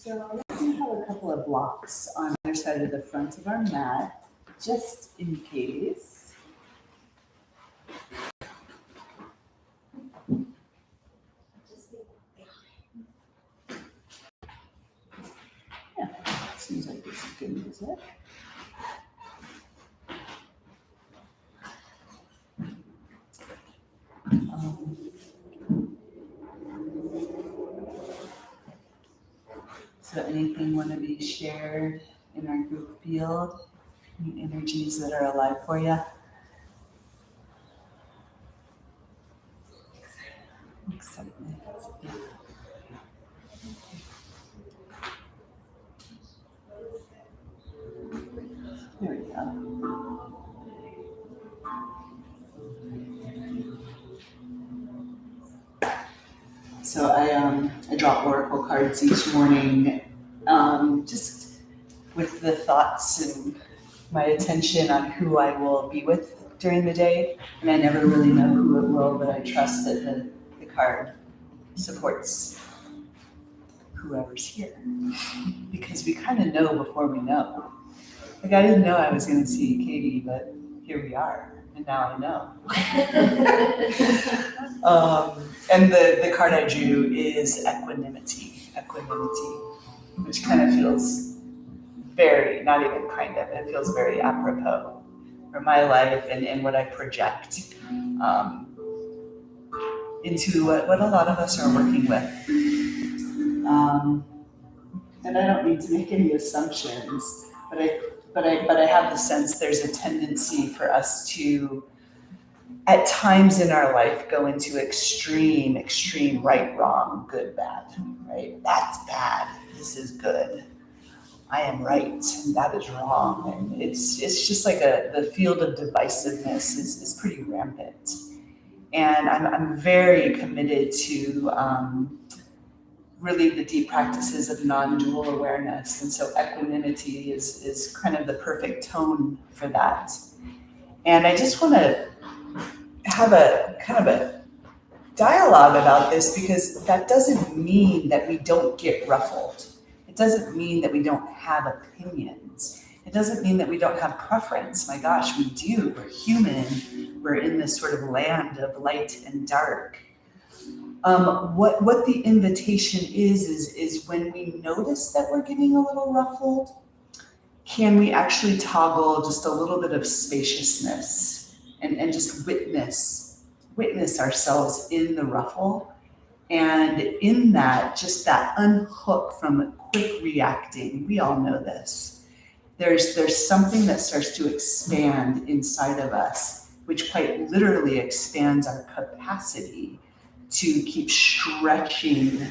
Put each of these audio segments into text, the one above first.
So we have a couple of blocks on either side of the front of our mat, just in case. Yeah, seems like this is good music. So anything want to be shared in our group field? Any energies that are alive for you? Excitement. Yeah. There we go. So I draw oracle cards each morning, just with the thoughts and my attention on who I will be with during the day. And I never really know who it will, but I trust that the card supports whoever's here. Because we kind of know before we know. Like I didn't know I was going to see Katie, but here we are. And now I know. And the card I drew is equanimity, which kind of feels very, not even kind of, it feels very apropos for my life and what I project into what a lot of us are working with. And I don't need to make any assumptions, but I have the sense there's a tendency for us to, at times in our life, go into extreme, right, wrong, good, bad, right? That's bad, this is good. I am right, and that is wrong. And it's just like the field of divisiveness is pretty rampant. And I'm very committed to really the deep practices of non-dual awareness. And so equanimity is kind of the perfect tone for that. And I just want to have a kind of a dialogue about this, because that doesn't mean that we don't get ruffled. It doesn't mean that we don't have opinions. It doesn't mean that we don't have preference. My gosh, we do. We're human. We're in this sort of land of light and dark. What the invitation is when we notice that we're getting a little ruffled, can we actually toggle just a little bit of spaciousness and just witness ourselves in the ruffle? And in that, just that unhook from quick reacting, we all know this. There's something that starts to expand inside of us, which quite literally expands our capacity to keep stretching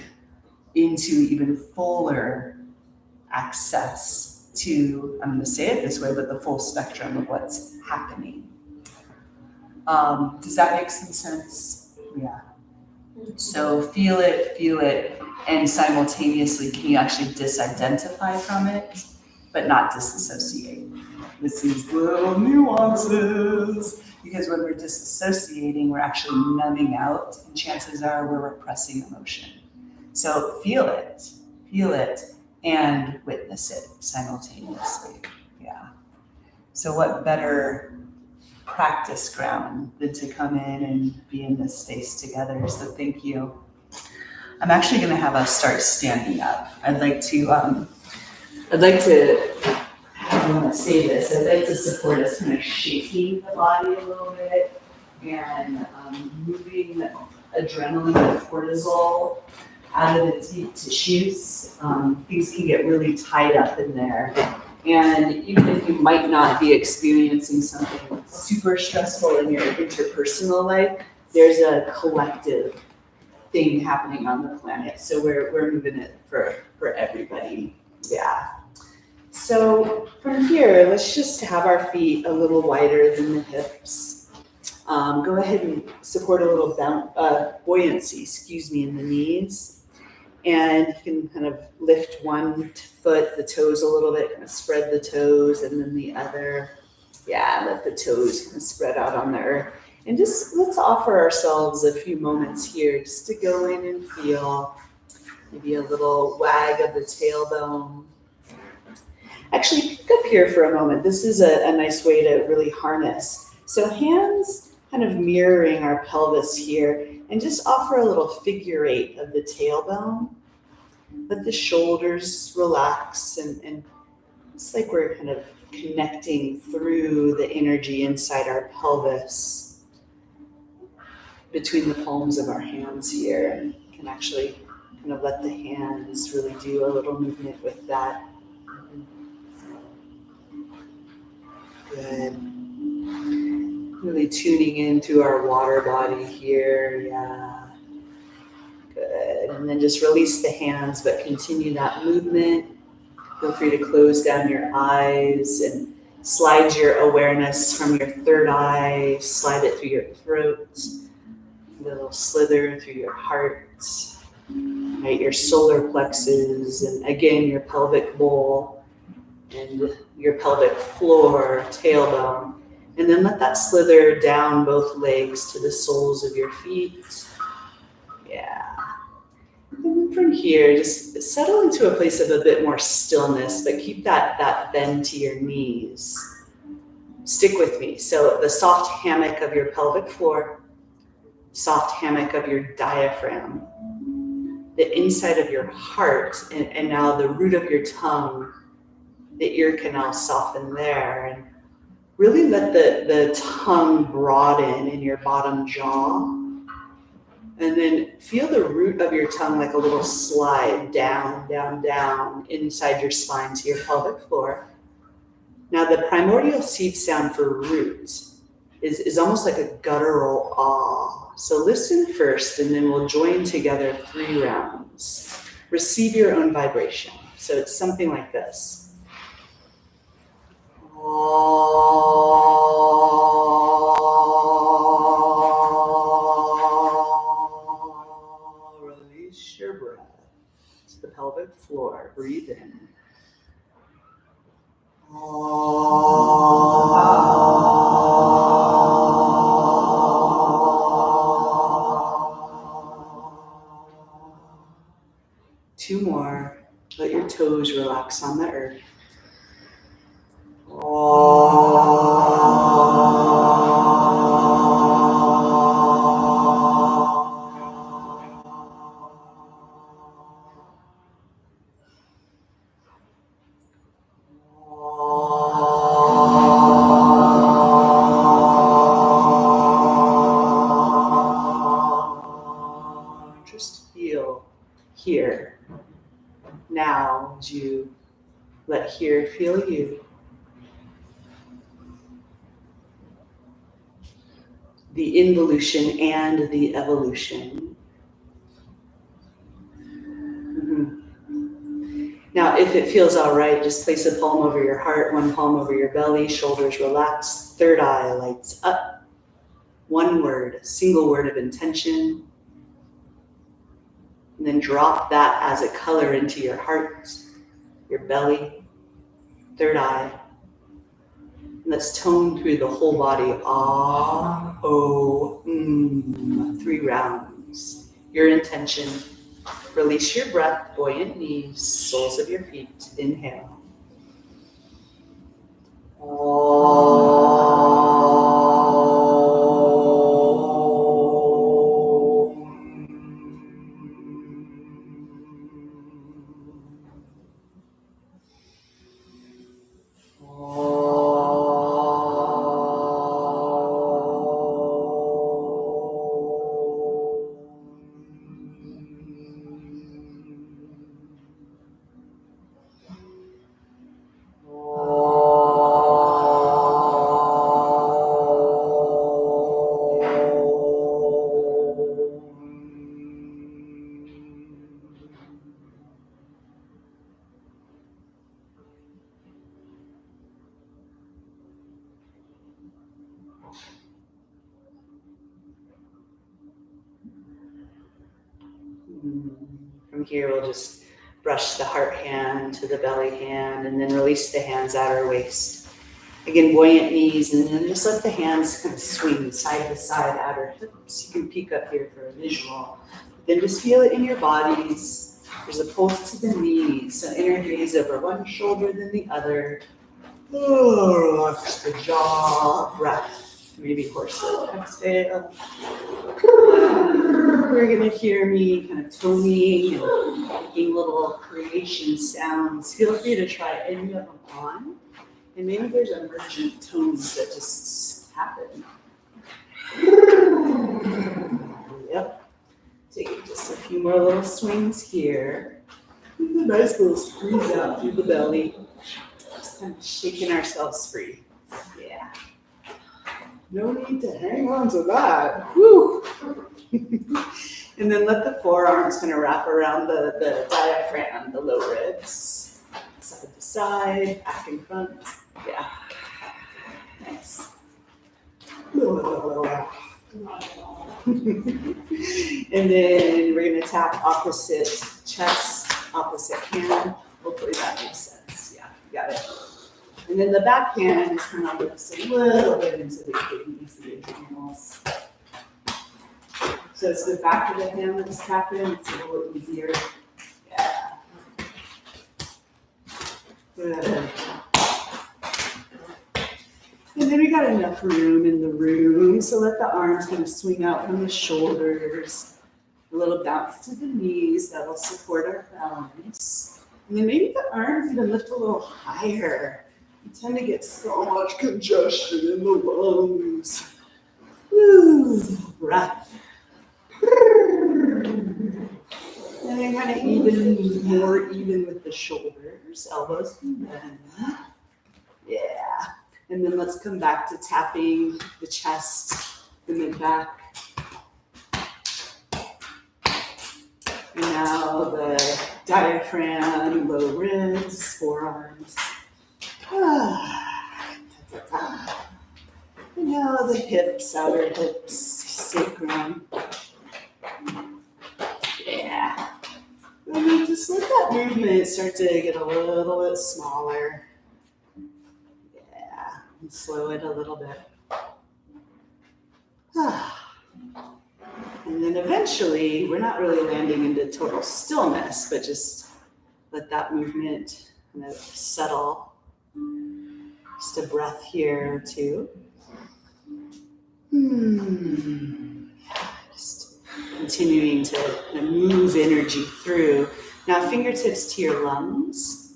into even fuller access to, I'm going to say it this way, but the full spectrum of what's happening. Does that make some sense? Yeah. So feel it, and simultaneously, can you actually disidentify from it, but not disassociate? With these little nuances, because when we're disassociating, we're actually numbing out, and chances are we're repressing emotion. So feel it, and witness it simultaneously. Yeah. So what better practice ground than to come in and be in this space together. So thank you. I'm actually going to have us start standing up. I'd like to I want to say this. I'd like to support us kind of shaking the body a little bit and moving adrenaline and cortisol out of the deep tissues. Things can get really tied up in there. And even if you might not be experiencing something super stressful in your interpersonal life, there's a collective thing happening on the planet. So we're moving it for everybody. Yeah. So from here, let's just have our feet a little wider than the hips. Go ahead and support a little buoyancy, in the knees. And you can kind of lift one foot, the toes a little bit, kind of spread the toes, and then the other. Yeah, let the toes kind of spread out on the earth. And just let's offer ourselves a few moments here just to go in and feel Maybe a little wag of the tailbone. Actually, pick up here for a moment. This is a nice way to really harness. So hands kind of mirroring our pelvis here, and just offer a little figure eight of the tailbone. Let the shoulders relax, and it's like we're kind of connecting through the energy inside our pelvis between the palms of our hands here. And you can actually kind of let the hands really do a little movement with that. Good. Really tuning into our water body here. Yeah. Good. And then just release the hands, but continue that movement. Feel free to close down your eyes and slide your awareness from your third eye, slide it through your throat, a little slither through your heart, right, your solar plexus, and again, your pelvic bowl and your pelvic floor, tailbone. And then let that slither down both legs to the soles of your feet. Yeah. And then from here, just settle into a place of a bit more stillness, but keep that bend to your knees. Stick with me. So the soft hammock of your pelvic floor, soft hammock of your diaphragm, the inside of your heart, and now the root of your tongue, the ear canal soften there, and really let the tongue broaden in your bottom jaw. And then feel the root of your tongue like a little slide down, down, down inside your spine to your pelvic floor. Now the primordial seed sound for root is almost like a guttural ah. So listen first, and then we'll join together 3 rounds. Receive your own vibration. So it's something like this. Release your breath to the pelvic floor. Breathe in. Two more. Let your toes relax on the earth. Just feel here. Now, as you let here feel you. The involution and the evolution. Now, if it feels all right, just place a palm over your heart, one palm over your belly, shoulders relaxed, third eye lights up. One word, single word of intention. And then drop that as a color into your heart, your belly, third eye. And let's tone through the whole body. Ah, oh, 3 rounds. Your intention. Release your breath, buoyant knees, soles of your feet. Inhale. From here, we'll just brush the heart hand to the belly hand, and then release the hands at our waist. Again, buoyant knees, and then just let the hands kind of swing side to side at our hips. You can peek up here for a visual. Then just feel it in your bodies. There's a pulse to the knees, so inner gaze over one shoulder than the other. Relax the jaw, breath, maybe horse-like exhale. You're gonna hear me kind of toning and making little creation sounds. Feel free to try any of them on. And maybe there's emergent tones that just happen. Yep. Taking just a few more little swings here. A nice little squeeze out through the belly. Just kind of shaking ourselves free. Yeah. No need to hang on to that. Whew. And then let the forearms kind of wrap around the diaphragm, the low ribs. Side to side, back and front. Yeah. Nice. And then we're going to tap opposite chest, opposite hand. Hopefully that makes sense. Yeah, you got it. And then the back hand is kind of lifts a little bit into the kidneys, the adrenals. So it's the back of the hand that's tapping. It's a little easier. Yeah. Good. And then we got enough room in the room, so let the arms kind of swing out from the shoulders. A little bounce to the knees, that'll support our balance. And then maybe the arms even lift a little higher. We tend to get so much congestion in the lungs. Woo, breath. And then kind of more even with the shoulders, elbows can bend. Yeah. And then let's come back to tapping the chest and then back. And now the diaphragm, low ribs, forearms. And now the hips, outer hips, sacrum. Yeah. And then just let that movement start to get a little bit smaller. And slow it a little bit. And then eventually, we're not really landing into total stillness, but just let that movement kind of settle. Just a breath here or two. Just continuing to kind of move energy through. Now, fingertips to your lungs.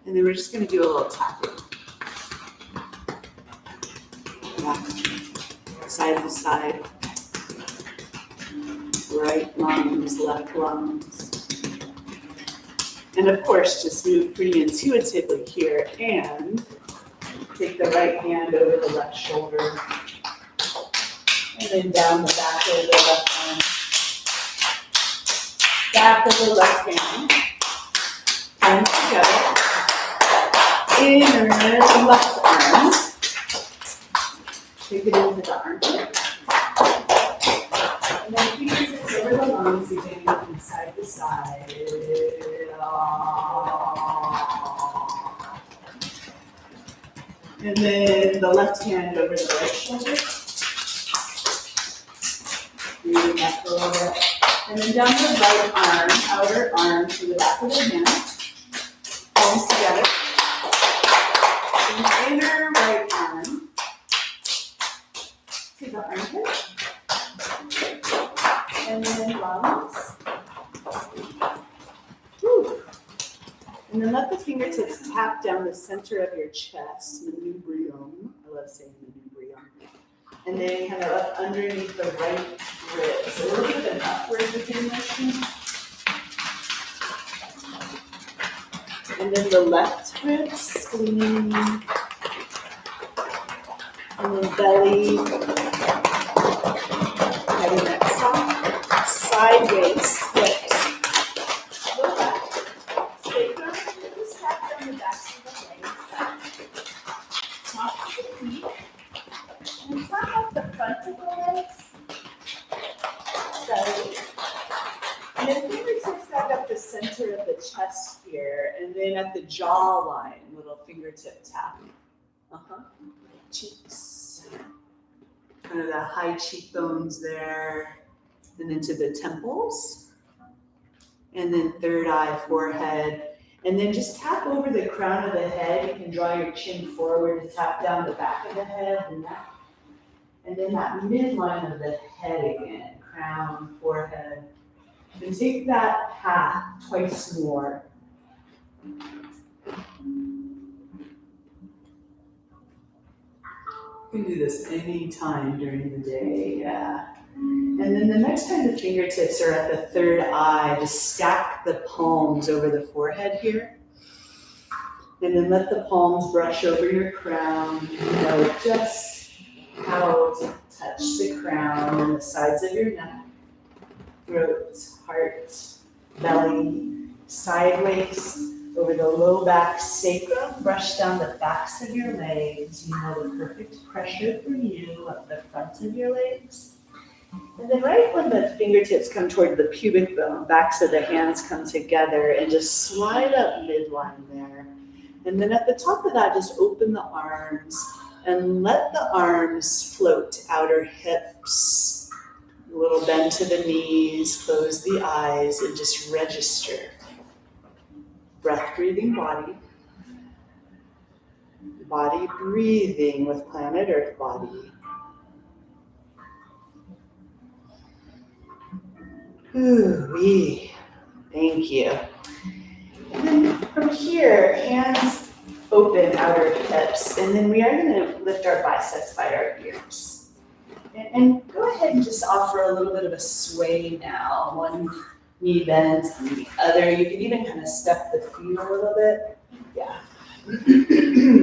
And then we're just going to do a little tapping. Side to side, right lungs, left lungs. And of course, just move pretty intuitively here and take the right hand over the left shoulder and then down the back of the left arm. Back of the left hand, hands together, inner left arm. Take it into the armpit. And then fingertips over the lungs again, from side to side. And then the left hand over the right shoulder. Breathing that for a little bit. And then down the right arm, outer arm to the back of the hand. Palms together. And inner right arm to the armpit, and then lungs. Woo. And then let the fingertips tap down the center of your chest, manubrium. I love saying manubrium. And then kind of up underneath the right ribs. A little bit of an upward moving motion. And then the left rib, spleen. And then belly, head and neck soft, sideways, hips, low back, sacrum, just tap down the backs of the legs, top of the feet, and tap up the front of the legs, belly, and then fingertips back up the center of the chest here, and then at the jawline, little fingertip tapping. Cheeks, kind of the high cheekbones there, and into the temples. And then third eye, forehead. And then just tap over the crown of the head. You can draw your chin forward to tap down the back of the head and that. And then that midline of the head again, crown, forehead. And take that path twice more. You can do this any time during the day, yeah. And then the next time the fingertips are at the third eye, just stack the palms over the forehead here. And then let the palms brush over your crown. You know just how to touch the crown and the sides of your neck, throat, heart, belly, sideways, over the low back sacrum, brush down the backs of your legs. You know the perfect pressure for you up the front of your legs. And then right when the fingertips come toward the pubic bone, backs of the hands come together and just slide up midline there. And then at the top of that, just open the arms and let the arms float, outer hips, a little bend to the knees, close the eyes, and just register. Breath breathing body. Body breathing with planet Earth body. Ooh-wee. Thank you. And then from here, hands open, outer hips, and then we are going to lift our biceps by our ears. And go ahead and just offer a little bit of a sway now. One knee bends, and the other. You can even kind of step the feet a little bit. Yeah.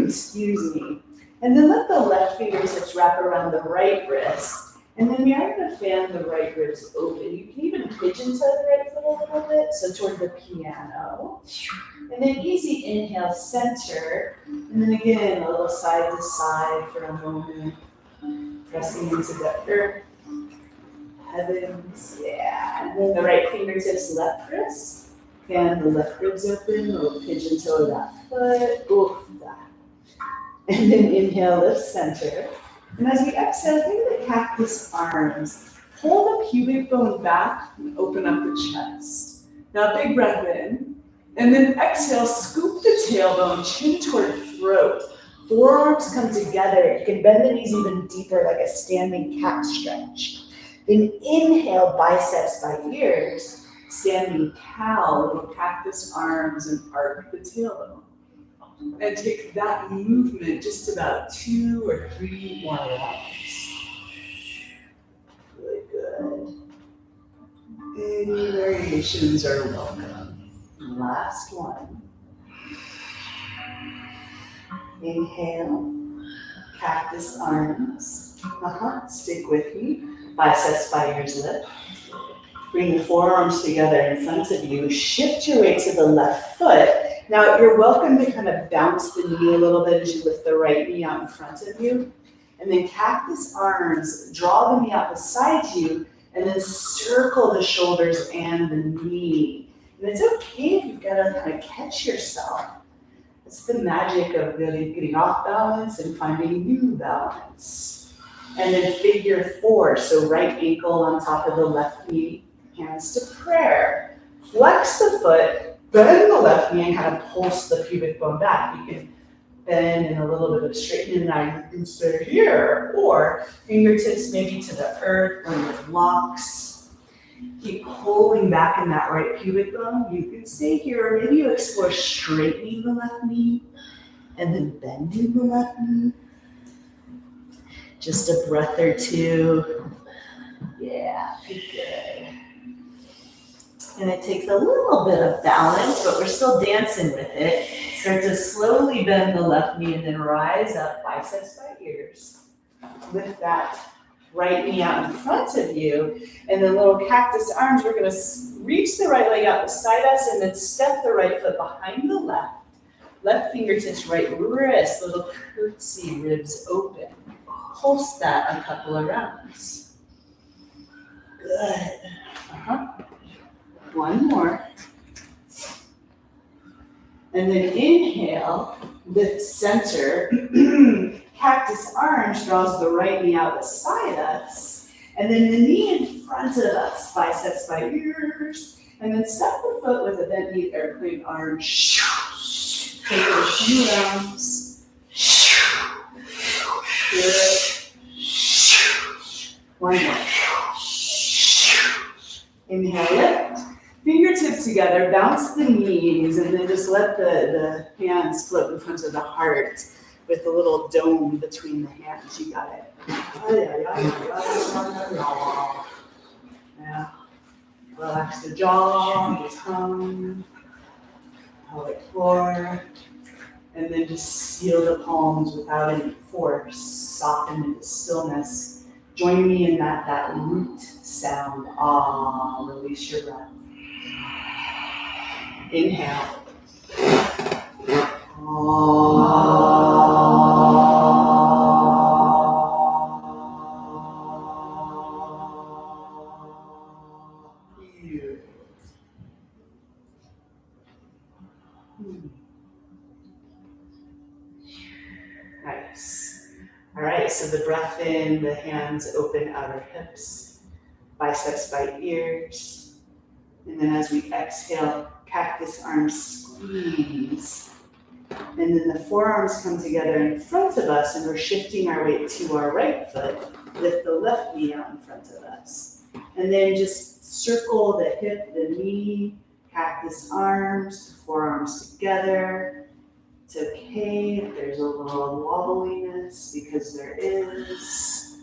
Excuse me. And then let the left fingertips wrap around the right wrist. And then we are going to fan the right ribs open. You can even pigeon toe the right foot a little bit, so toward the piano. And then easy inhale, center. And then again, a little side to side for a moment. Pressing into the earth. Heavens, yeah. And then the right fingertips, left wrist. Fan the left ribs open, a little pigeon toe that foot. Oof, that. And then inhale, lift center. And as we exhale, think of the cactus arms. Pull the pubic bone back and open up the chest. Now big breath in. And then exhale, scoop the tailbone, chin toward throat. Forearms come together. You can bend the knees even deeper like a standing cat stretch. Then inhale, biceps by ears. Standing cow, little cactus arms, and arc the tailbone. And take that movement just about 2 or 3 more rounds. Really good. Any variations are welcome. Last one. Inhale, cactus arms. Stick with me. Biceps by ears lift. Bring the forearms together in front of you. Shift your weight to the left foot. Now you're welcome to kind of bounce the knee a little bit as you lift the right knee out in front of you. And then cactus arms, draw the knee out beside you, and then circle the shoulders and the knee. And it's okay if you've got to kind of catch yourself. It's the magic of really getting off balance and finding new balance. And then figure 4, so right ankle on top of the left knee, hands to prayer. Flex the foot. Bend the left knee and kind of pulse the pubic bone back. You can bend in a little bit of straighten and now you can stay here, or fingertips maybe to the earth or your blocks. Keep pulling back in that right pubic bone. You can stay here, or maybe you explore straightening the left knee and then bending the left knee. Just a breath or two. Yeah, good. And it takes a little bit of balance, but we're still dancing with it. Start to slowly bend the left knee and then rise up, biceps by ears. Lift that right knee out in front of you. And then little cactus arms, we're gonna reach the right leg out beside us and then step the right foot behind the left. Left fingertips, right wrist, little curtsy, ribs open. Pulse that a couple of rounds. Good. One more. And then inhale, lift center. Cactus arms draws the right knee out beside us. And then the knee in front of us, biceps by ears. And then step the foot with a bent knee, airplane arm. Take it a few rounds. Good. One more. Inhale, lift. Fingertips together, bounce the knees, and then just let the hands float in front of the heart with a little dome between the hands. You got it. Yeah. Relax the jaw, the tongue, pelvic floor, and then just seal the palms without any force. Soften into stillness. Join me in that root sound. Ah, release your breath. Inhale. Nice. All right, so the breath in, the hands open outer hips, biceps by ears. And then as we exhale, cactus arms squeeze. And then the forearms come together in front of us, and we're shifting our weight to our right foot. Lift the left knee out in front of us. And then just circle the hip, the knee, cactus arms, forearms together. It's okay if there's a little wobbliness, because there is.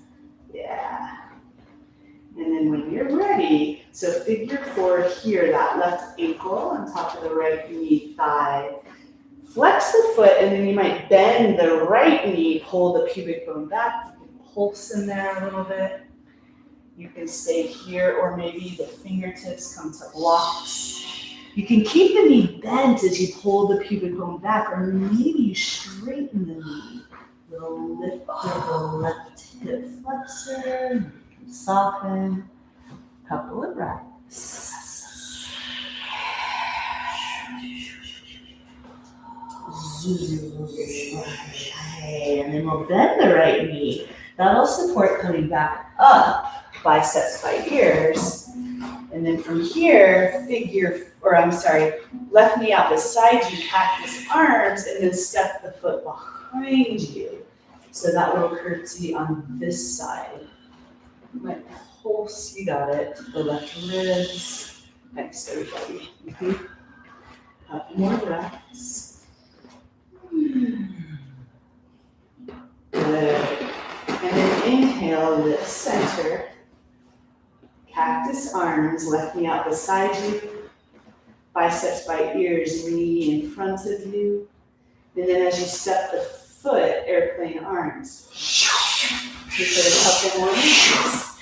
Yeah. And then when you're ready, so figure four here, that left ankle on top of the right knee thigh. Flex the foot, and then you might bend the right knee, pull the pubic bone back. You can pulse in there a little bit. You can stay here, or maybe the fingertips come to blocks. You can keep the knee bent as you pull the pubic bone back, or maybe you straighten the knee. Little lift of the left hip flexor. Soften. Couple of breaths. And then we'll bend the right knee. That'll support coming back up, biceps by ears. And then from here, left knee out beside you, cactus arms, and then step the foot behind you. So that little curtsy on this side. You might pulse, you got it. The left ribs. Thanks, everybody. Couple more breaths. Good. And then inhale, lift center. Cactus arms, left knee out beside you. Biceps by ears, knee in front of you. And then as you step the foot, airplane arms. Take it a couple more minutes.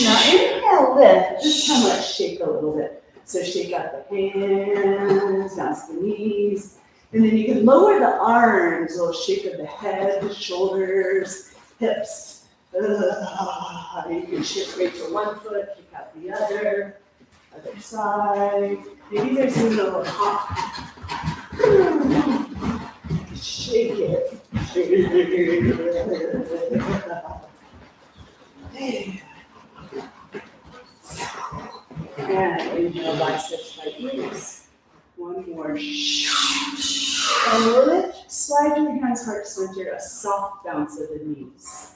Now inhale, lift. This time let's shake a little bit. So shake out the hands, bounce the knees. And then you can lower the arms, a little shake of the head, the shoulders, hips. You can shift weight to one foot, kick out the other side. Maybe there's a little hop. Shake it. And inhale, biceps by ears. One more. And lift, slide your hands heart center, a soft bounce of the knees.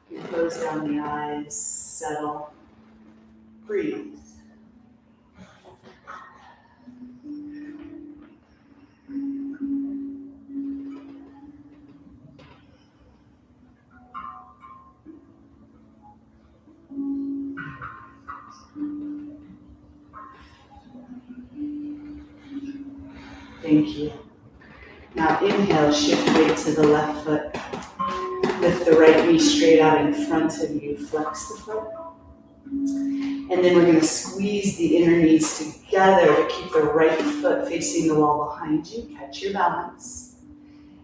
You close down the eyes, settle, breathe. Thank you. Now inhale, shift weight to the left foot. Lift the right knee straight out in front of you. Flex the foot. And then we're going to squeeze the inner knees together to keep the right foot facing the wall behind you. Catch your balance.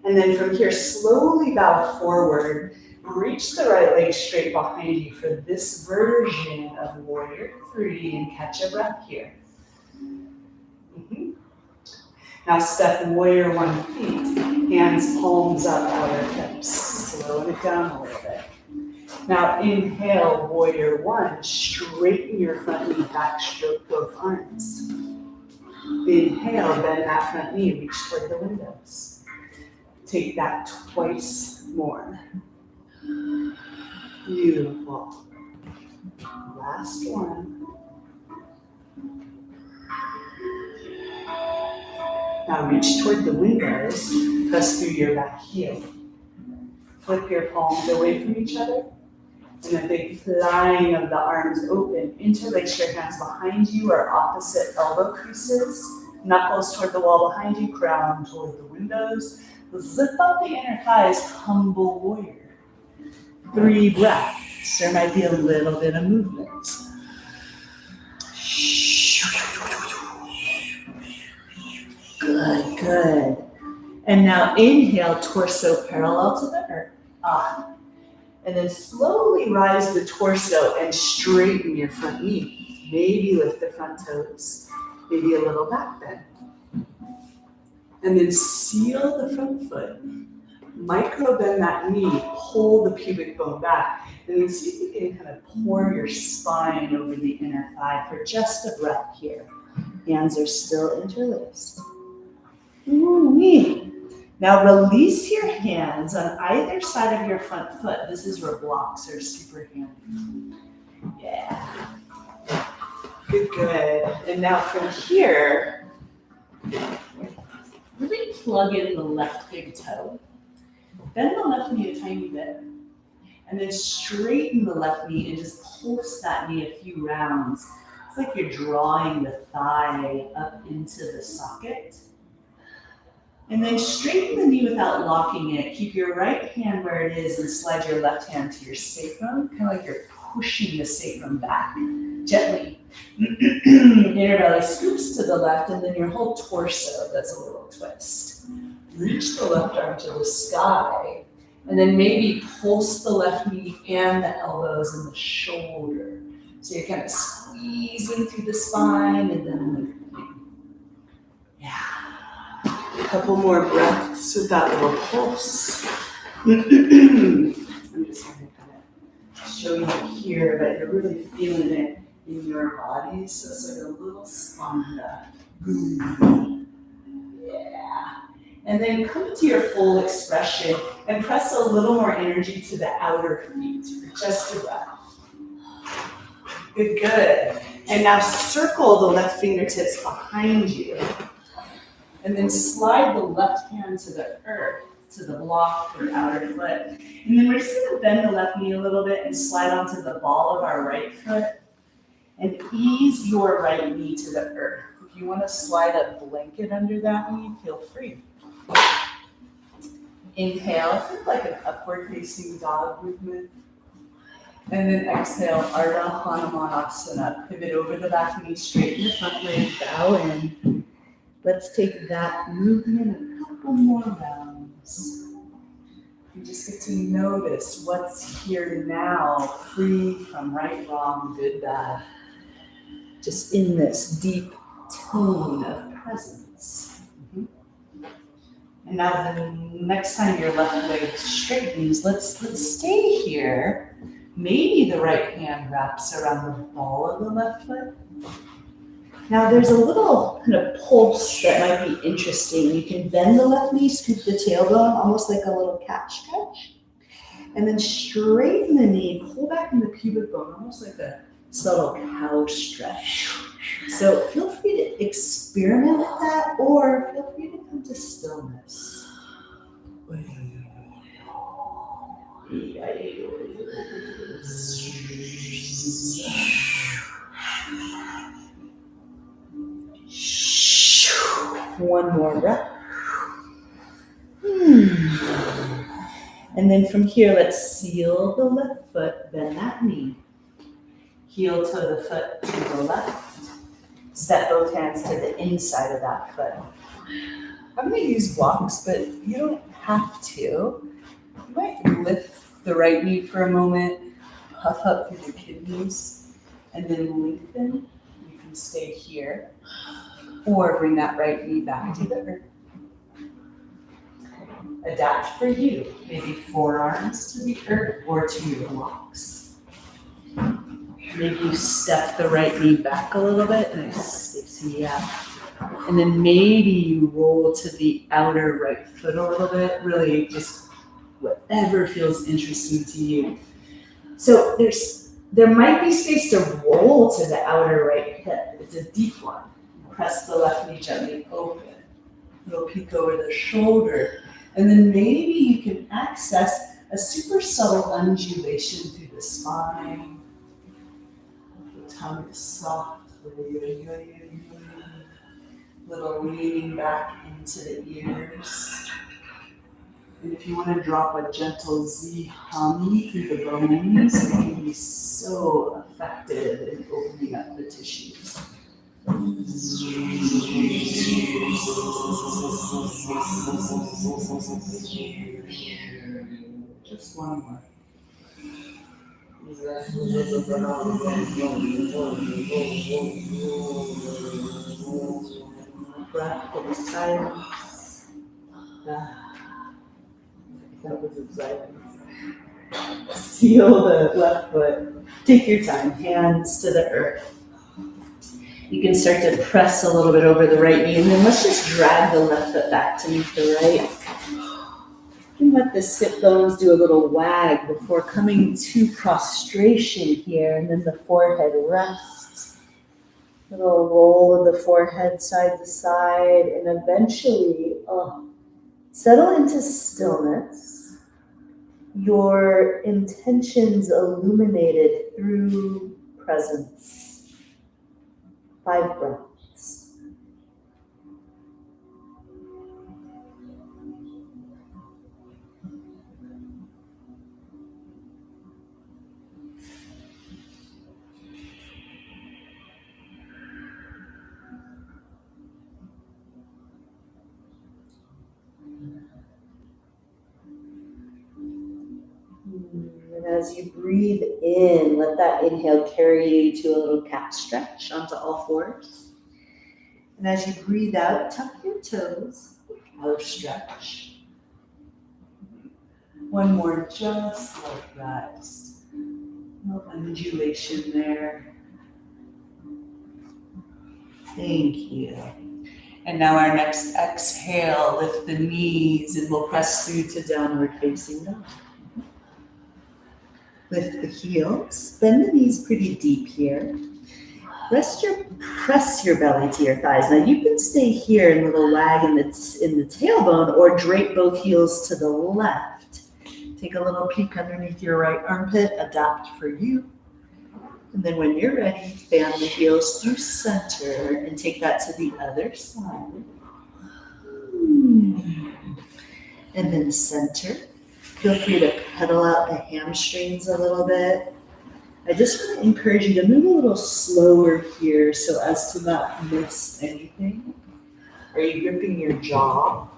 And then from here, slowly bow forward. Reach the right leg straight behind you for this version of Warrior 3 and catch a breath here. Now step Warrior 1 feet. Hands, palms up, outer hips. Slowing it down a little bit. Now inhale, warrior one. Straighten your front knee back, stroke both arms. Inhale, bend that front knee, reach toward the windows. Take that twice more. Beautiful. Last one. Now reach toward the windows, press through your back heel. Flip your palms away from each other, and a big flying of the arms open. Interlace your hands behind you or opposite elbow creases. Knuckles toward the wall behind you, crown toward the windows. Zip up the inner thighs, humble warrior. 3 breaths. There might be a little bit of movement. Good, good. And now inhale, torso parallel to the earth. And then slowly rise the torso and straighten your front knee. Maybe lift the front toes. Maybe a little back bend. And then seal the front foot. Micro bend that knee, pull the pubic bone back. And then see if you can kind of pour your spine over the inner thigh for just a breath here. Hands are still interlaced. Ooh-wee. Now release your hands on either side of your front foot. This is where blocks are super handy. Yeah. Good, good. And now from here, really plug in the left big toe. Bend the left knee a tiny bit. And then straighten the left knee and just pulse that knee a few rounds. It's like you're drawing the thigh up into the socket. And then straighten the knee without locking it. Keep your right hand where it is and slide your left hand to your sacrum, kind of like you're pushing the sacrum back gently. Inner belly scoops to the left, and then your whole torso does a little twist. Reach the left arm to the sky, and then maybe pulse the left knee and the elbows and the shoulder. So you're kind of squeezing through the spine and then lifting. Yeah. A couple more breaths with that little pulse. I'm just going to kind of show you here, but you're really feeling it in your body. So it's like a little spanda. Yeah. And then come to your full expression and press a little more energy to the outer feet for just a breath. Good, good. And now circle the left fingertips behind you. And then slide the left hand to the earth, to the block or outer foot. And then we're just going to bend the left knee a little bit and slide onto the ball of our right foot. And ease your right knee to the earth. If you want to slide a blanket under that knee, feel free. Inhale, think like an upward facing dog movement. And then exhale, Ardha Hanumanasana. Pivot over the back knee, straighten the front leg, bow in. Let's take that movement a couple more rounds. You just get to notice what's here now, free from right, wrong, good, bad. Just in this deep tone of presence. And now the next time your left leg straightens, let's stay here. Maybe the right hand wraps around the ball of the left foot. Now there's a little kind of pulse that might be interesting. You can bend the left knee, scoop the tailbone, almost like a little cat stretch. And then straighten the knee, pull back in the pubic bone, almost like a subtle cow stretch. So feel free to experiment with that, or feel free to come to stillness. One more breath. And then from here, let's seal the left foot, bend that knee. Heel to the foot to the left. Step both hands to the inside of that foot. I'm going to use blocks, but you don't have to. You might lift the right knee for a moment, puff up through the kidneys, and then lengthen. You can stay here, or bring that right knee back to the earth. Adapt for you. Maybe forearms to the earth or to your blocks. Maybe step the right knee back a little bit. Nice, yeah. And then maybe you roll to the outer right foot a little bit. Really just whatever feels interesting to you. So there might be space to roll to the outer right hip. It's a deep one. Press the left knee gently open. Little peek over the shoulder. And then maybe you can access a super subtle undulation through the spine. The tongue is soft. Little leaning back into the ears. And if you want to drop a gentle Z hum through the bones, it can be so effective in opening up the tissues. Just one more. Breath of silence. That was exciting. Seal the left foot. Take your time. Hands to the earth. You can start to press a little bit over the right knee, and then let's just drag the left foot back to meet the right. You can let the sit bones do a little wag before coming to prostration here, and then the forehead rests. Little roll of the forehead side to side, and eventually settle into stillness. Your intentions illuminated through presence. 5 breaths. And as you breathe in, let that inhale carry you to a little cat stretch onto all fours. And as you breathe out, tuck your toes, cow stretch. One more just like that. Just no undulation there. Thank you. And now our next exhale, lift the knees and we'll press through to downward facing dog. Lift the heels, bend the knees pretty deep here. Press your belly to your thighs. Now you can stay here in a little wag in the tailbone or drape both heels to the left. Take a little peek underneath your right armpit, adapt for you. And then when you're ready, fan the heels through center and take that to the other side. And then center. Feel free to pedal out the hamstrings a little bit. I just want to encourage you to move a little slower here so as to not miss anything. Are you gripping your jaw?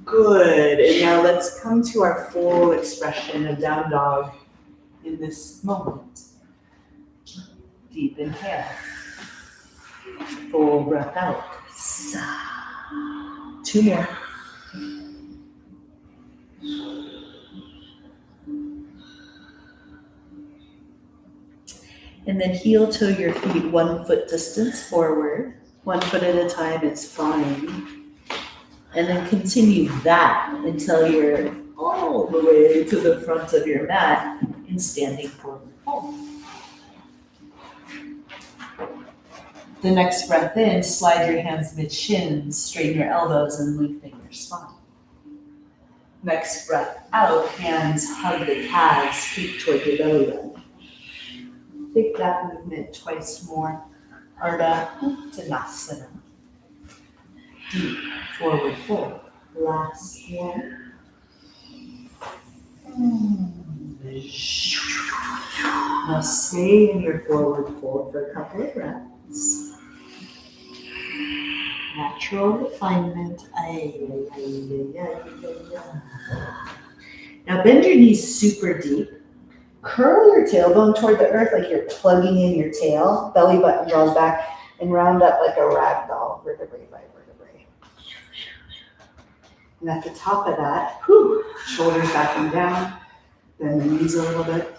Good. And now let's come to our full expression of down dog in this moment. Deep inhale. Full breath out. 2 more. And then heel toe your feet 1 foot distance forward. 1 foot at a time is fine. And then continue that until you're all the way to the front of your mat in standing forward fold. The next breath in, slide your hands mid-shins, straighten your elbows and lengthen your spine. Next breath out, hands hug the calves, feet toward your belly button. Take that movement twice more. Ardha Uttanasana. Deep forward fold. Last one. Now stay in your forward fold for a couple of breaths. Natural refinement. Now bend your knees super deep. Curl your tailbone toward the earth like you're plugging in your tail. Belly button draws back and round up like a rag doll, vertebrae by vertebrae. And at the top of that, shoulders back and down, bend the knees a little bit.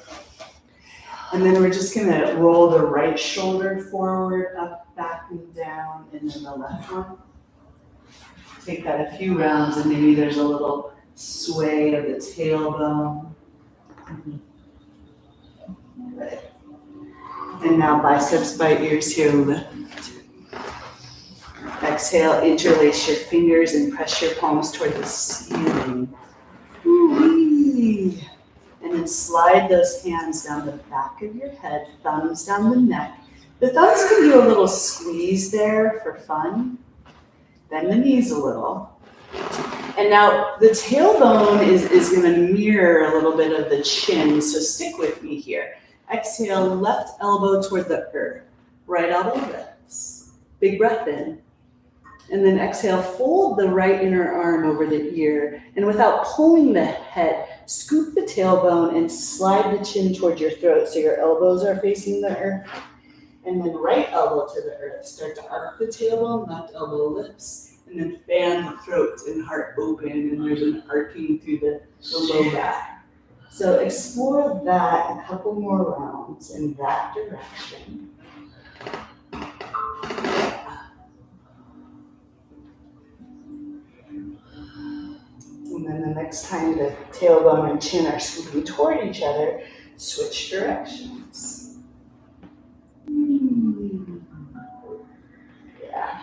And then we're just gonna roll the right shoulder forward, up, back, and down, and then the left one. Take that a few rounds, and maybe there's a little sway of the tailbone. Good. And now biceps by ears here, lift. Exhale, interlace your fingers and press your palms toward the ceiling. Ooh-wee. And then slide those hands down the back of your head, thumbs down the neck. The thumbs can do a little squeeze there for fun. Bend the knees a little. And now the tailbone is gonna mirror a little bit of the chin, so stick with me here. Exhale, left elbow toward the earth, right elbow lifts. Big breath in. And then exhale, fold the right inner arm over the ear. And without pulling the head, scoop the tailbone and slide the chin towards your throat so your elbows are facing the earth. And then right elbow to the earth. Start to arc the tailbone, left elbow lifts. And then fan the throat and heart open. And there's an arcing through the low back. So explore that a couple more rounds in that direction. And then the next time the tailbone and chin are scooping toward each other, switch directions. Yeah.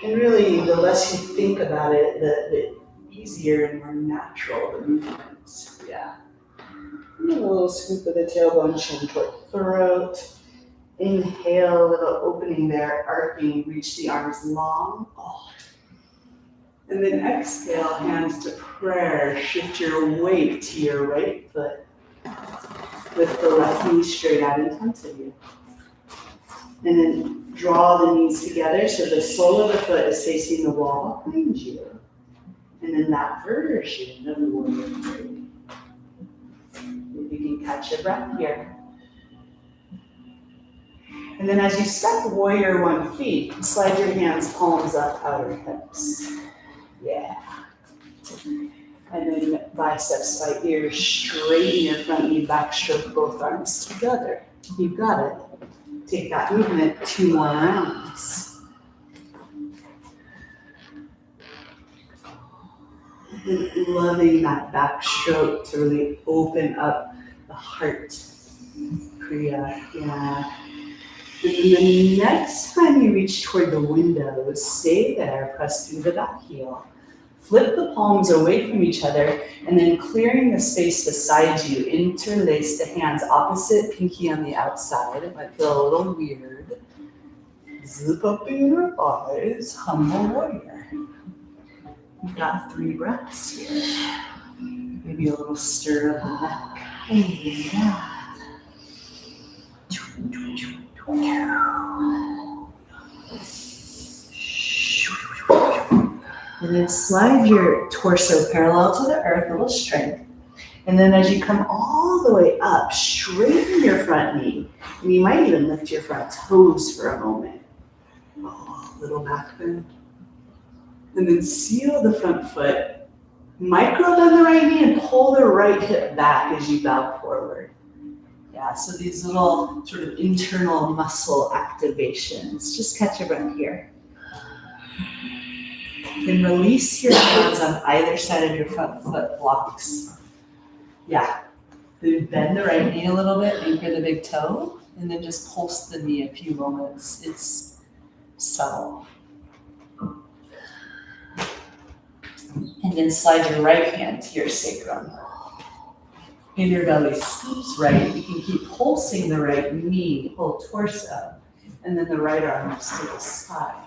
And really, the less you think about it, the easier and more natural the movement. Yeah. And a little scoop of the tailbone, chin toward throat. Inhale, a little opening there, arcing, reach the arms long. And then exhale, hands to prayer. Shift your weight to your right foot. Lift the left knee straight out in front of you. And then draw the knees together so the sole of the foot is facing the wall behind you. And then that version of warrior three. If you can catch your breath here. And then as you step warrior 1 feet, slide your hands palms up, outer hips. Yeah. And then biceps by ears, straighten your front knee, backstroke both arms together. You've got it. Take that movement 2 more rounds. And loving that backstroke to really open up the heart. Kriya, yeah. And then the next time you reach toward the window, stay there, press through the back heel. Flip the palms away from each other, and then clearing the space beside you, interlace the hands opposite, pinky on the outside. It might feel a little weird. Zip up in your eyes, humble warrior. We've got 3 breaths here. Maybe a little stir of the neck. Yeah. And then slide your torso parallel to the earth, a little strength. And then as you come all the way up, straighten your front knee. And you might even lift your front toes for a moment. Little back bend. And then seal the front foot. Micro bend the right knee and pull the right hip back as you bow forward. Yeah, so these little sort of internal muscle activations. Just catch your breath here. Then release your hands on either side of your front foot blocks. Yeah. Then bend the right knee a little bit, anchor the big toe, and then just pulse the knee a few moments. It's subtle. And then slide your right hand to your sacrum. Inner belly scoops right. You can keep pulsing the right knee, whole torso, and then the right arm is to the side.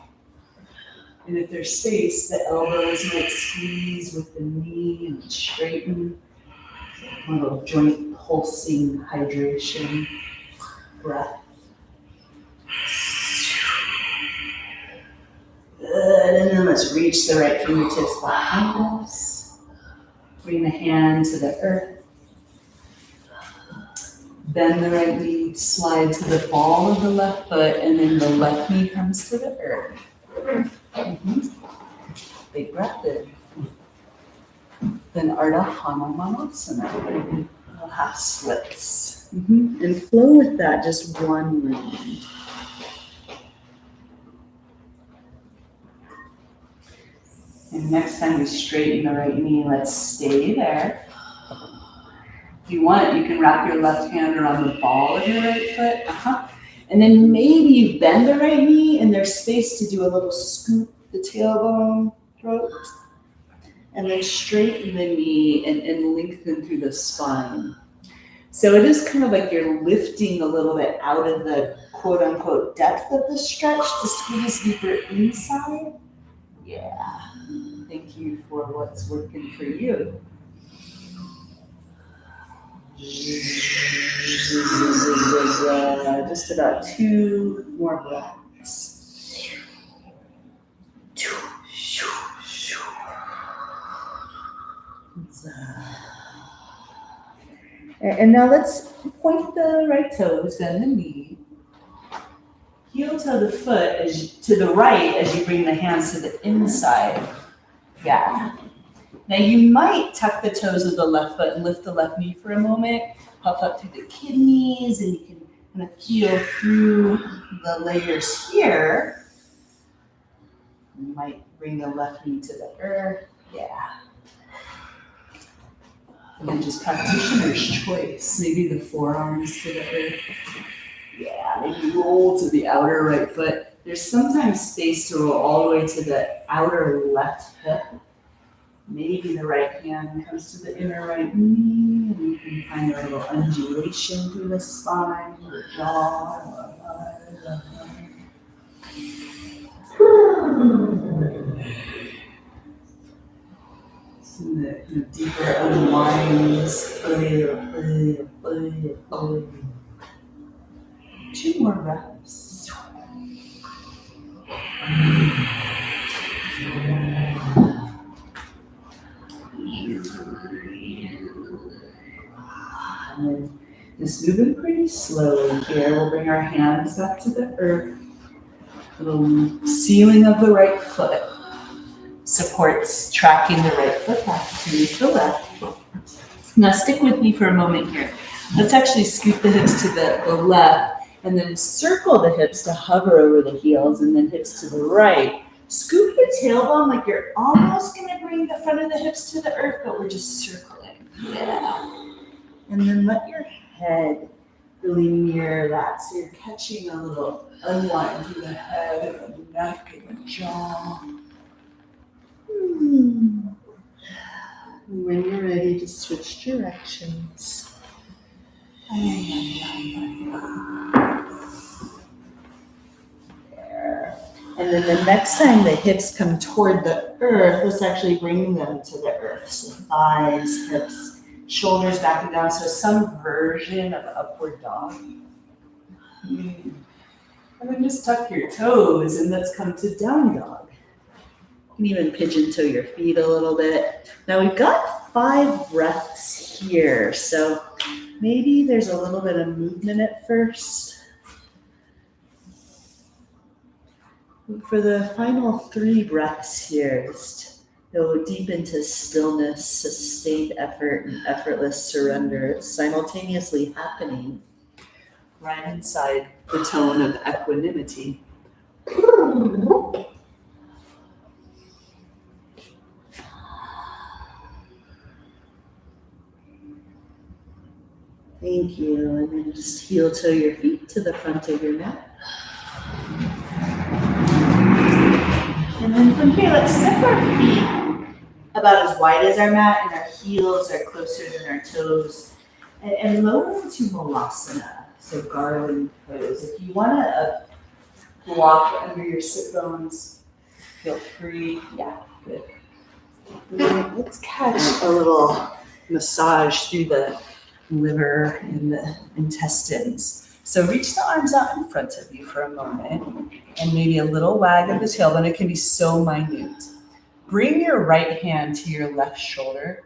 And if there's space, the elbows might squeeze with the knee and straighten. A little joint pulsing hydration breath. Good, and then let's reach the right fingertips behind us. Bring the hand to the earth. Bend the right knee, slide to the ball of the left foot, and then the left knee comes to the earth. Mm-hmm. Big breath in. Then Ardha Hanumanasana, half splits. And flow with that, just one round. And next time we straighten the right knee, let's stay there. If you want, you can wrap your left hand around the ball of your right foot. And then maybe you bend the right knee and there's space to do a little scoop the tailbone, throat. And then straighten the knee and lengthen through the spine. So it is kind of like you're lifting a little bit out of the quote unquote depth of the stretch to squeeze deeper inside. Yeah. Thank you for what's working for you. Just about 2 more breaths. And now let's point the right toes, then the knee. Heel toe the foot to the right as you bring the hands to the inside. Yeah. Now you might tuck the toes of the left foot and lift the left knee for a moment. Puff up through the kidneys and you can kind of feel through the layers here. You might bring the left knee to the earth. Yeah. And then just practitioner's choice. Maybe the forearms to the earth. Yeah, maybe roll to the outer right foot. There's sometimes space to roll all the way to the outer left hip. Maybe the right hand comes to the inner right knee, and you can find a little undulation through the spine, the jaw. And the deeper unwinds. 2 more breaths. And then just moving pretty slowly here, we'll bring our hands back to the earth. A little ceiling of the right foot supports tracking the right foot back to the left. Now stick with me for a moment here. Let's actually scoot the hips to the left and then circle the hips to hover over the heels and then hips to the right. Scoop the tailbone like you're almost going to bring the front of the hips to the earth, but we're just circling. Yeah. And then let your head really mirror that. So you're catching a little unwind through the head and the neck and the jaw. When you're ready to switch directions. There. And then the next time the hips come toward the earth, let's actually bring them to the earth. So thighs, hips, shoulders back and down. So some version of upward dog. And then just tuck your toes and let's come to down dog. You can even pigeon toe your feet a little bit. Now we've got 5 breaths here. So maybe there's a little bit of movement at first. For the final 3 breaths here, just go deep into stillness, sustained effort, and effortless surrender. It's simultaneously happening right inside the tone of equanimity. Thank you. And then just heel toe your feet to the front of your mat. And then from here, let's step our feet about as wide as our mat, and our heels are closer than our toes. And lower into Malasana, so garland pose. If you want to block under your sit bones, feel free. Yeah, good. Let's catch a little massage through the liver and the intestines. So reach the arms out in front of you for a moment and maybe a little wag of the tailbone. It can be so minute. Bring your right hand to your left shoulder.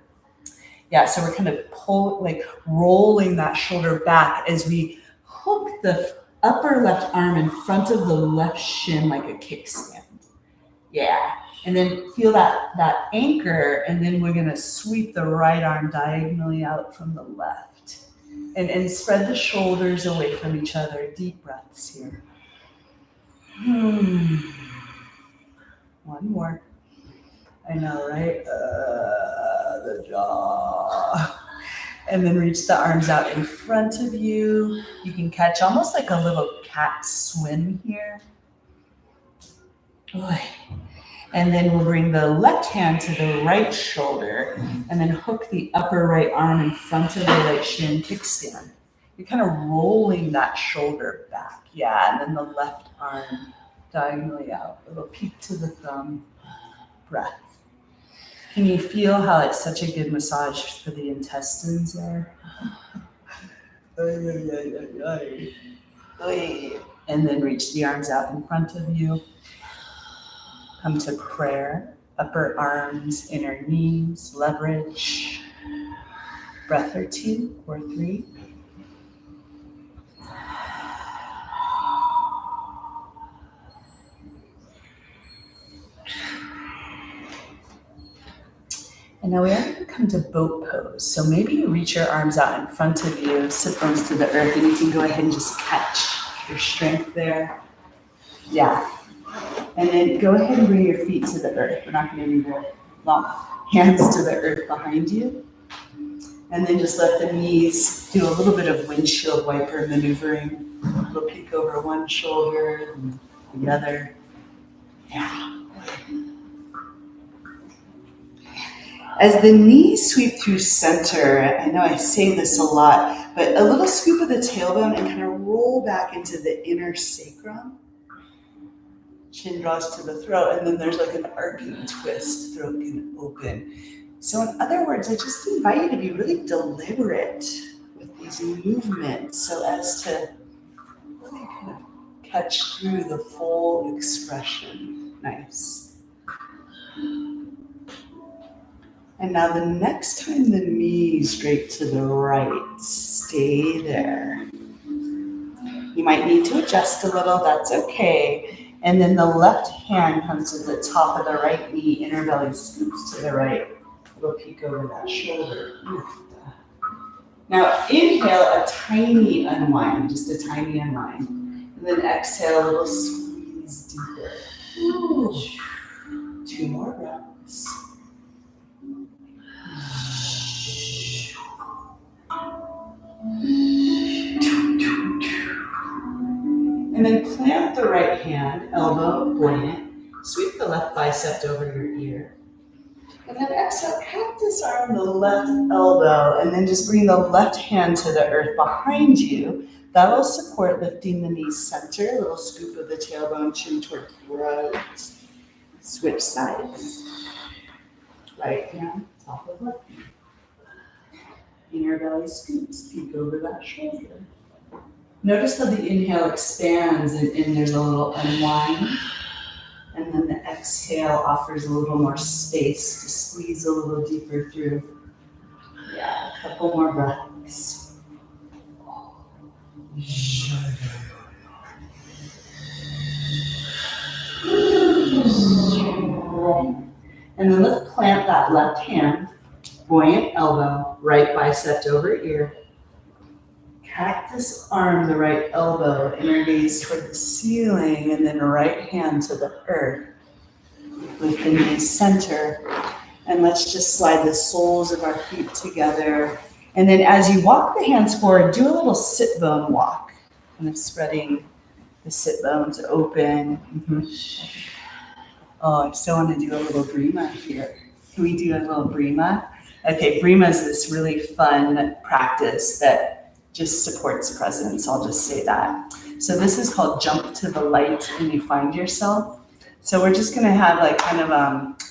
Yeah, so we're kind of rolling that shoulder back as we hook the upper left arm in front of the left shin like a kickstand. Yeah. And then feel that anchor, and then we're gonna sweep the right arm diagonally out from the left. And spread the shoulders away from each other. Deep breaths here. One more. I know, right? The jaw. And then reach the arms out in front of you. You can catch almost like a little cat swim here. And then we'll bring the left hand to the right shoulder and then hook the upper right arm in front of the right shin, kickstand. You're kind of rolling that shoulder back. Yeah, and then the left arm diagonally out. A little peek to the thumb. Breath. Can you feel how it's such a good massage for the intestines there? And then reach the arms out in front of you. Come to prayer. Upper arms, inner knees, leverage. Breath or two or three. And now we are going to come to boat pose. So maybe you reach your arms out in front of you, sit bones to the earth, and you can go ahead and just catch your strength there. Yeah. And then go ahead and bring your feet to the earth. We're not going to do the long hands to the earth behind you. And then just let the knees do a little bit of windshield wiper maneuvering. A little peek over one shoulder and the other. Yeah. As the knees sweep through center, I know I say this a lot, but a little scoop of the tailbone and kind of roll back into the inner sacrum. Chin draws to the throat, and then there's like an arcing twist, throat can open. So in other words, I just invite you to be really deliberate with these movements so as to really kind of catch through the full expression. Nice. And now the next time the knee straight to the right, stay there. You might need to adjust a little, that's okay. And then the left hand comes to the top of the right knee, inner belly scoops to the right. A little peek over that shoulder. Now inhale a tiny unwind, just a tiny unwind. And then exhale a little squeeze deeper. Two more breaths. And then plant the right hand, elbow buoyant. Sweep the left bicep over your ear. And then exhale, cactus arm the left elbow, and then just bring the left hand to the earth behind you. That will support lifting the knees center, a little scoop of the tailbone, chin toward throat. Switch sides. Right hand, top of left knee. Inner belly scoops, peek over that shoulder. Notice how the inhale expands and there's a little unwind. And then the exhale offers a little more space to squeeze a little deeper through. Yeah, a couple more breaths. And then let's plant that left hand, buoyant elbow, right bicep over ear. Cactus arm the right elbow, inner gaze toward the ceiling, and then right hand to the earth. Lift the knees center. And let's just slide the soles of our feet together. And then as you walk the hands forward, do a little sit bone walk. Kind of spreading the sit bones open. Oh, I still want to do a little Brima here. Can we do a little Brima? Okay, Brima is this really fun practice that just supports presence, I'll just say that. So this is called jump to the light when you find yourself. So we're just gonna have like kind of,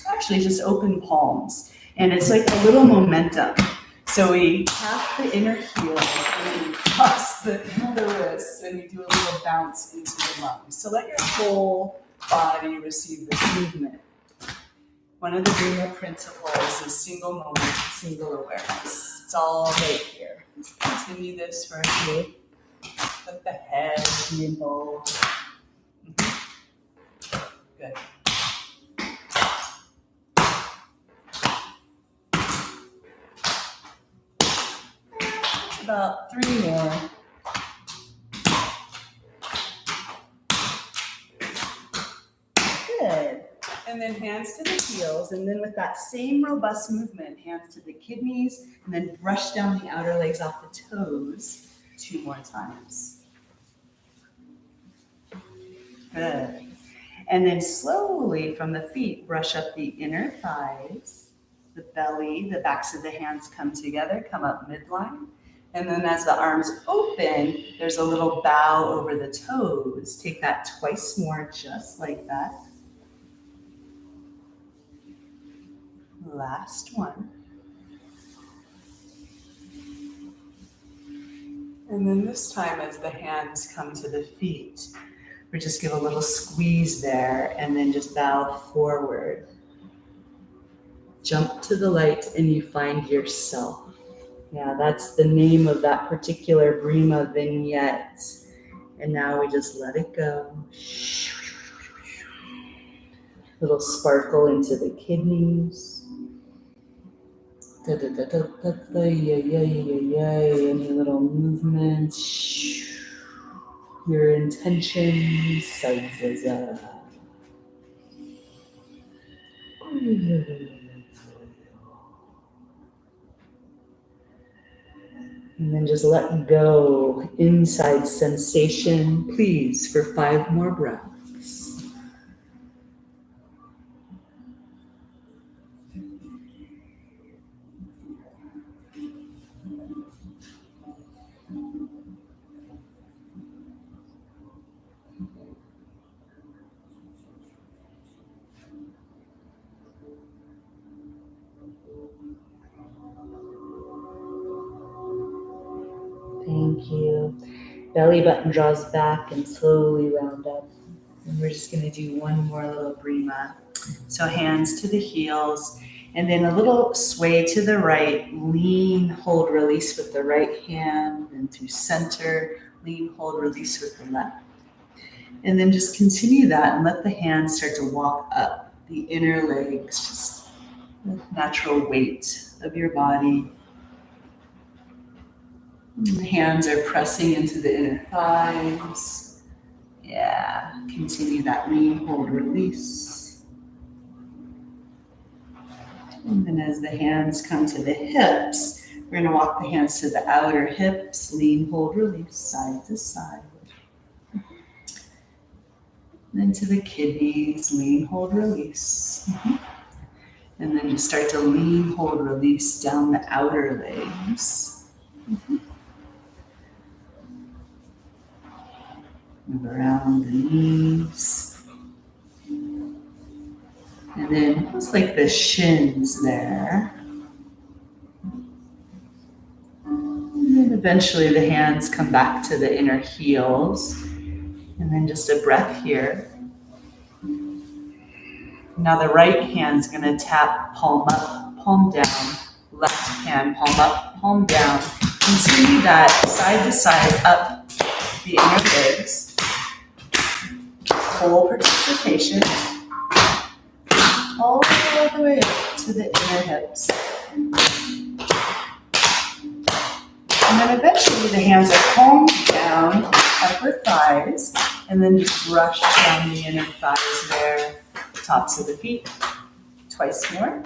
actually just open palms. And it's like a little momentum. So we tap the inner heel and we cross the wrists and we do a little bounce into the lungs. So let your whole body receive this movement. One of the Brima principles is single moment, single awareness. It's all right here. Let's continue this for a few. Let the head be involved. Good. about 3 more. Good. And then hands to the heels, and then with that same robust movement, hands to the kidneys, and then brush down the outer legs off the toes 2 more times. Good. And then slowly from the feet, brush up the inner thighs, the belly, the backs of the hands come together, come up midline. And then as the arms open, there's a little bow over the toes. Take that twice more, just like that. Last one. And then this time as the hands come to the feet, we just give a little squeeze there and then just bow forward. Jump to the light and you find yourself. Yeah, that's the name of that particular Brima vignette. And now we just let it go. Little sparkle into the kidneys. Any little movements. Your intentions. And then just let go, inside sensation, please, for 5 more breaths. Thank you. Belly button draws back and slowly round up. And we're just going to do one more little Brima. So hands to the heels, and then a little sway to the right. Lean, hold, release with the right hand, and to center. Lean, hold, release with the left. And then just continue that and let the hands start to walk up the inner legs, just the natural weight of your body. The hands are pressing into the inner thighs. Yeah, continue that lean, hold, release. And then as the hands come to the hips, we're going to walk the hands to the outer hips, lean, hold, release, side to side. Then to the kidneys, lean, hold, release. And then just start to lean, hold, release down the outer legs. Move around the knees. And then almost like the shins there. And then eventually the hands come back to the inner heels. And then just a breath here. Now the right hand's going to tap palm up, palm down. Left hand, palm up, palm down. Continue that side to side up the inner legs. Full participation. All the way up to the inner hips. And then eventually the hands are palmed down, upper thighs, and then just brush down the inner thighs there, tops of the feet. Twice more.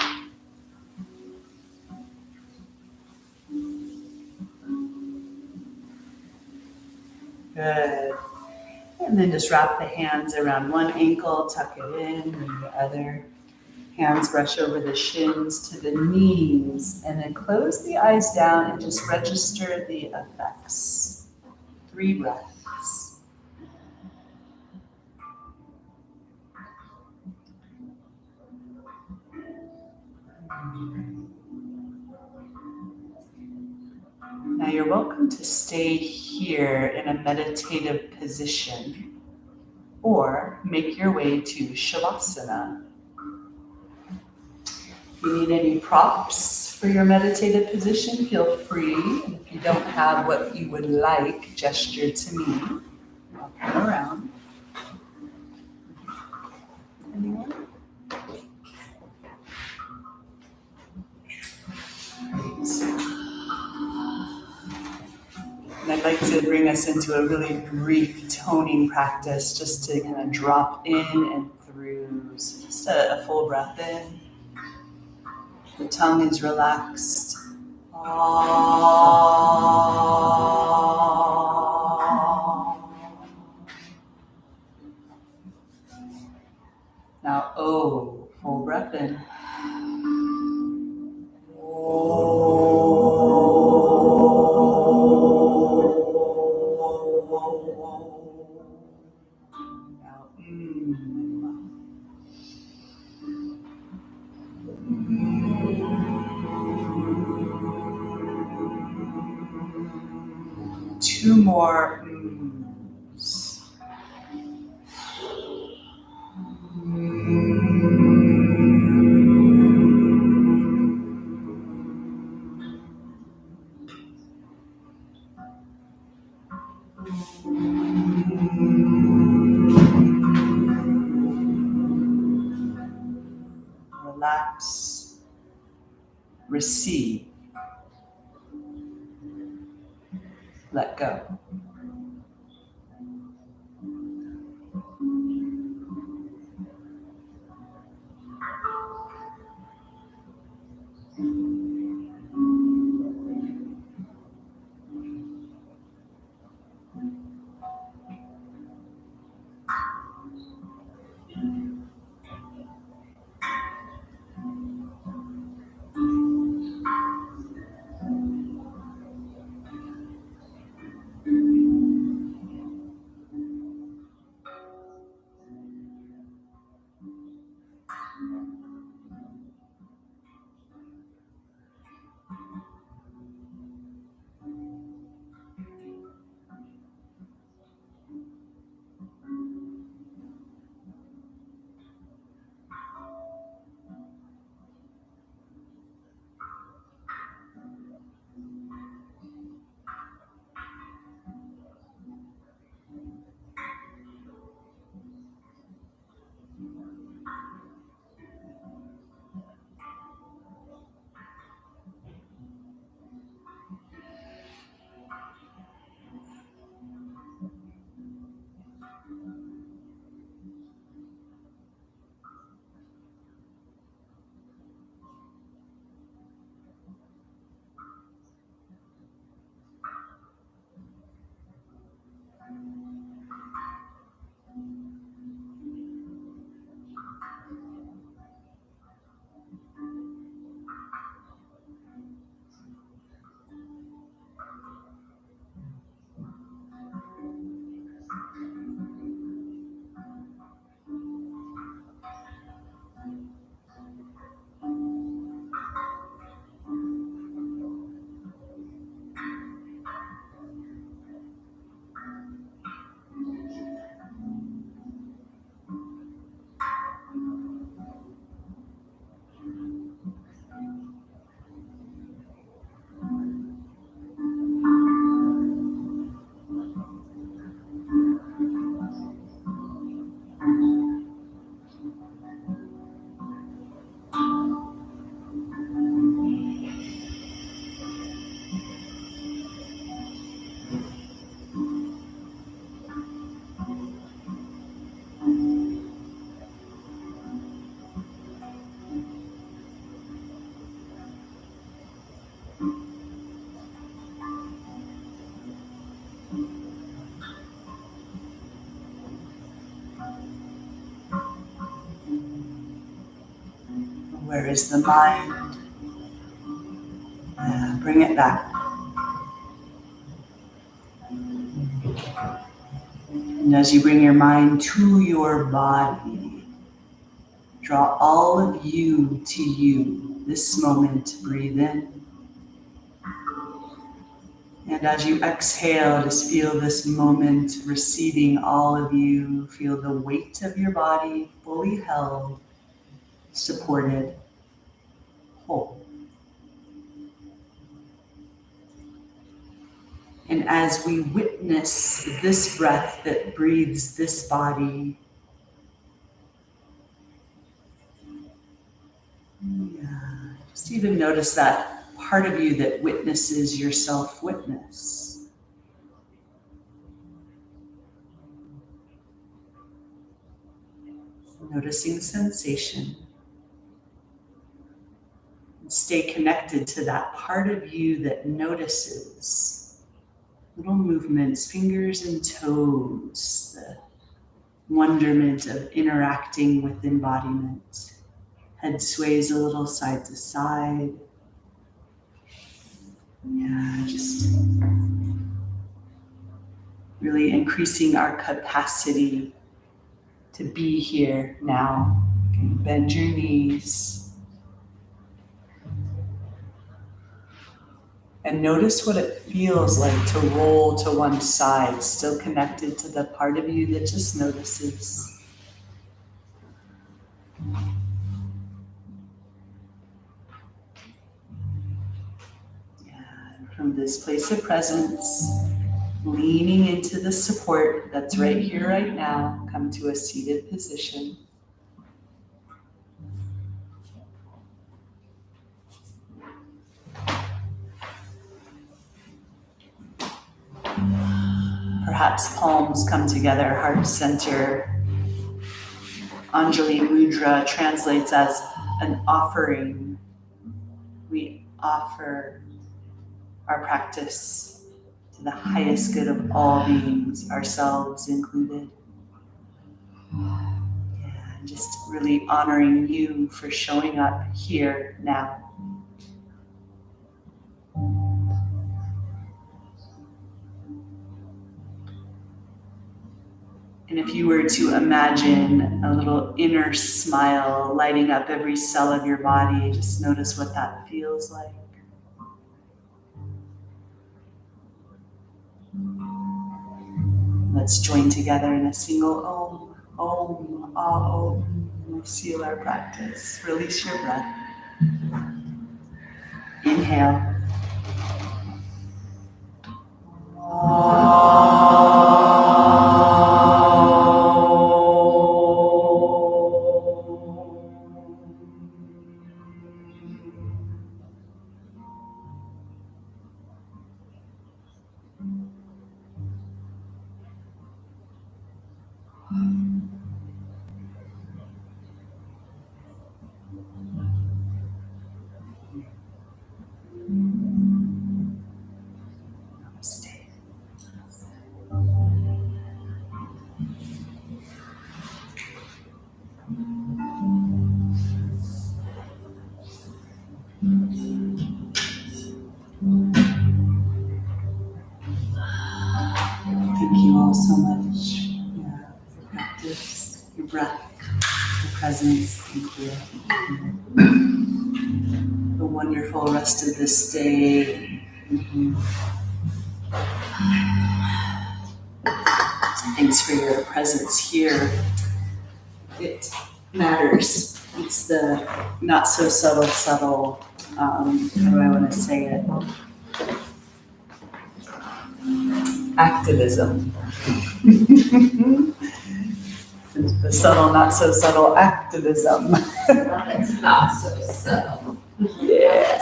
Good. And then just wrap the hands around one ankle, tuck it in, and the other. Hands brush over the shins to the knees, and then close the eyes down and just register the effects. 3 breaths. Now you're welcome to stay here in a meditative position or make your way to Shavasana. If you need any props for your meditative position, feel free. And if you don't have what you would like, gesture to me. I'll come around. Anyone? Great. And I'd like to bring us into a really brief toning practice just to kind of drop in and through. So just a full breath in. The tongue is relaxed. Now, oh, full breath in. Now, two more. Relax, receive, let go. Where is the mind? Bring it back. And as you bring your mind to your body, draw all of you to you. This moment, breathe in. And as you exhale, just feel this moment receiving all of you. Feel the weight of your body fully held, supported, whole. And as we witness this breath that breathes this body, just even notice that part of you that witnesses your self-witness. noticing sensation. And stay connected to that part of you that notices little movements, fingers and toes, the wonderment of interacting with embodiment. Head sways a little side to side. Yeah, just really increasing our capacity to be here now. Okay, bend your knees. And notice what it feels like to roll to one side, still connected to the part of you that just notices. From this place of presence, leaning into the support that's right here, right now, come to a seated position. Perhaps palms come together, heart center. Anjali Mudra translates as an offering. We offer our practice to the highest good of all beings, ourselves included. Yeah, and just really honoring you for showing up here now. And if you were to imagine a little inner smile lighting up every cell of your body, just notice what that feels like. Let's join together in a single Om, Om, Ah, Om. We'll seal our practice. Release your breath. Inhale. Namaste. Thank you all so much. Yeah, for practice, your breath, your presence. Thank you. A wonderful rest of this day. Thanks for your presence here. It matters. It's the not so subtle, how do I want to say it? Activism. The subtle, not so subtle activism. It's not so subtle. Yeah.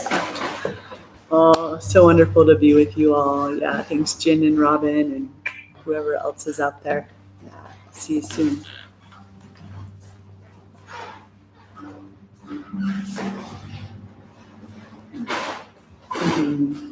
Oh, so wonderful to be with you all. Yeah, thanks Jen and Robin and whoever else is out there. Yeah, see you soon. Mm-hmm.